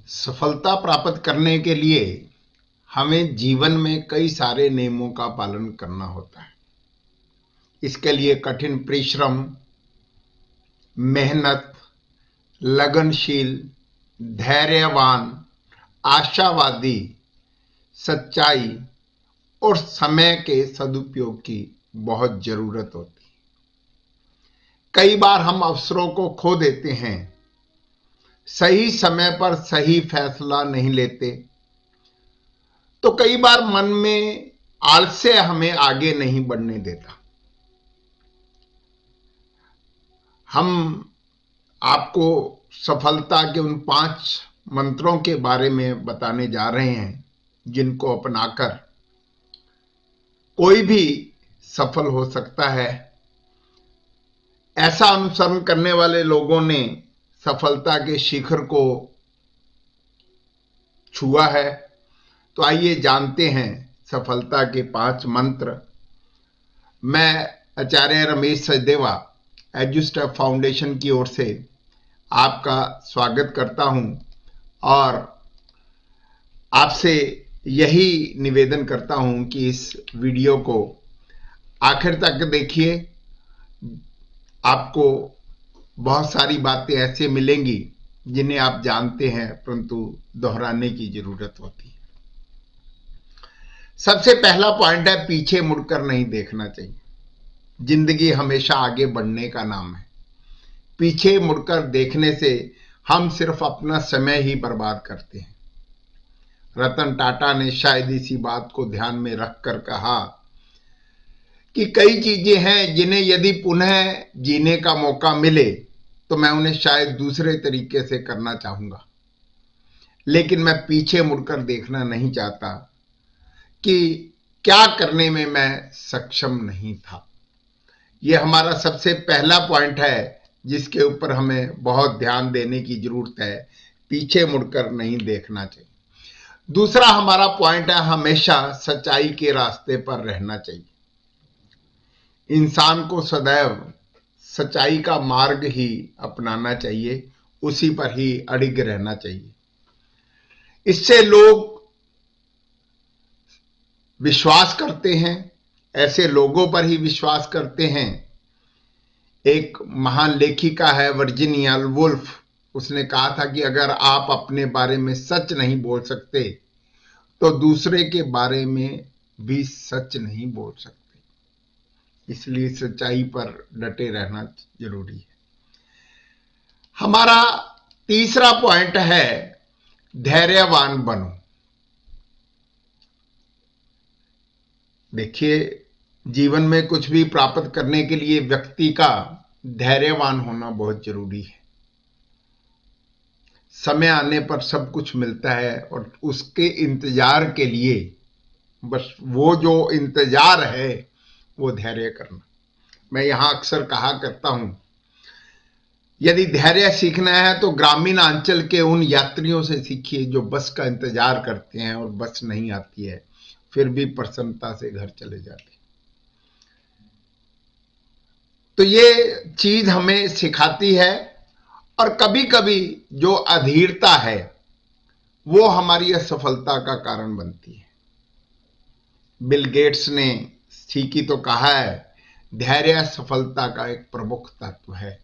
सफलता प्राप्त करने के लिए हमें जीवन में कई सारे नियमों का पालन करना होता है। इसके लिए कठिन परिश्रम, मेहनत, लगनशील, धैर्यवान, आशावादी, सच्चाई और समय के सदुपयोग की बहुत जरूरत होती है। कई बार हम अवसरों को खो देते हैं, सही समय पर सही फैसला नहीं लेते, तो कई बार मन में आलस्य हमें आगे नहीं बढ़ने देता। हम आपको सफलता के उन 5 मंत्रों के बारे में बताने जा रहे हैं जिनको अपनाकर कोई भी सफल हो सकता है। ऐसा अनुसरण करने वाले लोगों ने सफलता के शिखर को छुआ है। तो आइए जानते हैं सफलता के 5 मंत्र। मैं आचार्य रमेश सचदेवा एजुस्टेप फाउंडेशन की ओर से आपका स्वागत करता हूं और आपसे यही निवेदन करता हूं कि इस वीडियो को आखिर तक देखिए। आपको बहुत सारी बातें ऐसे मिलेंगी जिन्हें आप जानते हैं परंतु दोहराने की जरूरत होती है। सबसे पहला पॉइंट है, पीछे मुड़कर नहीं देखना चाहिए। जिंदगी हमेशा आगे बढ़ने का नाम है। पीछे मुड़कर देखने से हम सिर्फ अपना समय ही बर्बाद करते हैं। रतन टाटा ने शायद इसी बात को ध्यान में रखकर कहा कि कई चीजें हैं जिन्हें यदि पुनः जीने का मौका मिले तो मैं उन्हें शायद दूसरे तरीके से करना चाहूंगा, लेकिन मैं पीछे मुड़कर देखना नहीं चाहता कि क्या करने में मैं सक्षम नहीं था। यह हमारा सबसे पहला पॉइंट है जिसके ऊपर हमें बहुत ध्यान देने की जरूरत है। पीछे मुड़कर नहीं देखना चाहिए। दूसरा हमारा पॉइंट है, हमेशा सच्चाई के रास्ते पर रहना चाहिए। इंसान को सदैव सच्चाई का मार्ग ही अपनाना चाहिए, उसी पर ही अडिग रहना चाहिए। इससे लोग विश्वास करते हैं, ऐसे लोगों पर ही विश्वास करते हैं। एक महान लेखिका है वर्जीनिया वुल्फ, उसने कहा था कि अगर आप अपने बारे में सच नहीं बोल सकते तो दूसरे के बारे में भी सच नहीं बोल सकते। इसलिए सच्चाई पर डटे रहना जरूरी है। हमारा तीसरा पॉइंट है, धैर्यवान बनो। देखिए, जीवन में कुछ भी प्राप्त करने के लिए व्यक्ति का धैर्यवान होना बहुत जरूरी है। समय आने पर सब कुछ मिलता है और उसके इंतजार के लिए बस वो जो इंतजार है वो धैर्य करना। मैं यहां अक्सर कहा करता हूं, यदि धैर्य सीखना है तो ग्रामीण अंचल के उन यात्रियों से सीखिए जो बस का इंतजार करते हैं और बस नहीं आती है फिर भी प्रसन्नता से घर चले जाते हैं। तो ये चीज हमें सिखाती है। और कभी कभी जो अधीरता है वो हमारी असफलता का कारण बनती है। बिल गेट्स ने ठीक ही तो कहा है, धैर्य सफलता का एक प्रमुख तत्व है।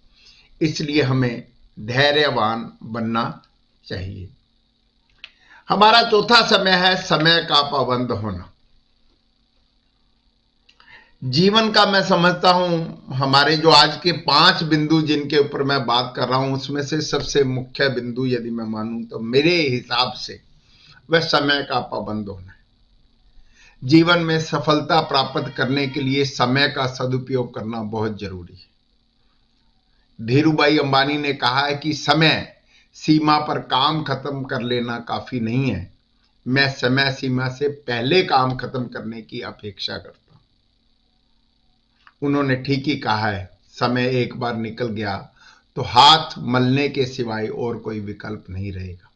इसलिए हमें धैर्यवान बनना चाहिए। हमारा चौथा समय है, समय का पाबंद होना। जीवन का मैं समझता हूं हमारे जो आज के 5 बिंदु जिनके ऊपर मैं बात कर रहा हूं उसमें से सबसे मुख्य बिंदु यदि मैं मानूं तो मेरे हिसाब से वह समय का पाबंद होना है। जीवन में सफलता प्राप्त करने के लिए समय का सदुपयोग करना बहुत जरूरी है। धीरूभाई अंबानी ने कहा है कि समय सीमा पर काम खत्म कर लेना काफी नहीं है, मैं समय सीमा से पहले काम खत्म करने की अपेक्षा करता हूं। उन्होंने ठीक ही कहा है, समय एक बार निकल गया तो हाथ मलने के सिवाय और कोई विकल्प नहीं रहेगा।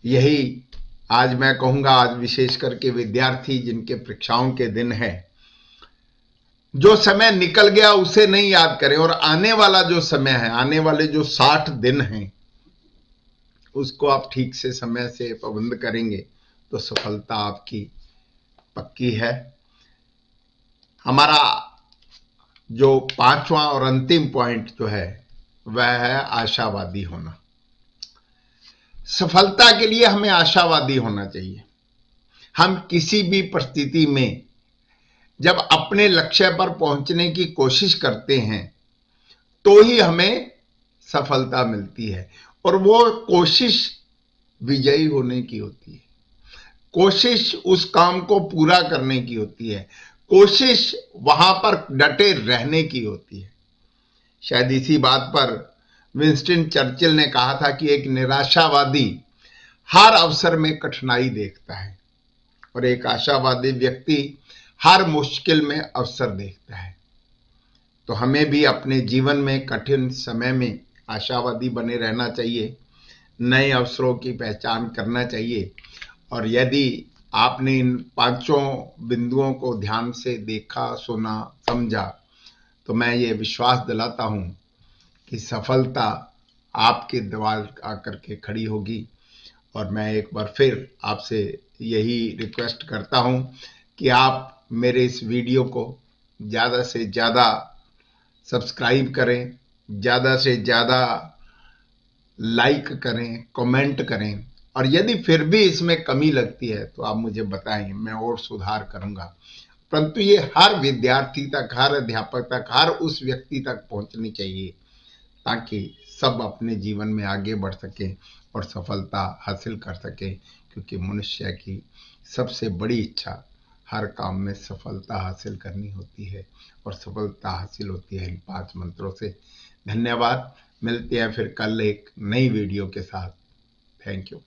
यही आज मैं कहूंगा, आज विशेष करके विद्यार्थी जिनके परीक्षाओं के दिन है, जो समय निकल गया उसे नहीं याद करें और आने वाला जो समय है, आने वाले जो 60 दिन हैं उसको आप ठीक से समय से पाबंद करेंगे तो सफलता आपकी पक्की है। हमारा जो पांचवा और अंतिम पॉइंट जो है वह है आशावादी होना। सफलता के लिए हमें आशावादी होना चाहिए। हम किसी भी परिस्थिति में जब अपने लक्ष्य पर पहुंचने की कोशिश करते हैं तो ही हमें सफलता मिलती है, और वो कोशिश विजयी होने की होती है। कोशिश उस काम को पूरा करने की होती है, कोशिश वहां पर डटे रहने की होती है। शायद इसी बात पर विंस्टन चर्चिल ने कहा था कि एक निराशावादी हर अवसर में कठिनाई देखता है और एक आशावादी व्यक्ति हर मुश्किल में अवसर देखता है। तो हमें भी अपने जीवन में कठिन समय में आशावादी बने रहना चाहिए, नए अवसरों की पहचान करना चाहिए। और यदि आपने इन पांचों बिंदुओं को ध्यान से देखा, सुना, समझा, तो मैं ये विश्वास दिलाता हूं कि सफलता आपके द्वार आकर के खड़ी होगी। और मैं एक बार फिर आपसे यही रिक्वेस्ट करता हूं कि आप मेरे इस वीडियो को ज़्यादा से ज़्यादा सब्सक्राइब करें, ज़्यादा से ज़्यादा लाइक करें, कमेंट करें, और यदि फिर भी इसमें कमी लगती है तो आप मुझे बताएं, मैं और सुधार करूंगा। परंतु ये हर विद्यार्थी तक, हर अध्यापक तक, हर उस व्यक्ति तक पहुंचनी चाहिए ताकि सब अपने जीवन में आगे बढ़ सकें और सफलता हासिल कर सकें, क्योंकि मनुष्य की सबसे बड़ी इच्छा हर काम में सफलता हासिल करनी होती है, और सफलता हासिल होती है इन 5 मंत्रों से। धन्यवाद। मिलते हैं फिर कल एक नई वीडियो के साथ। Thank you.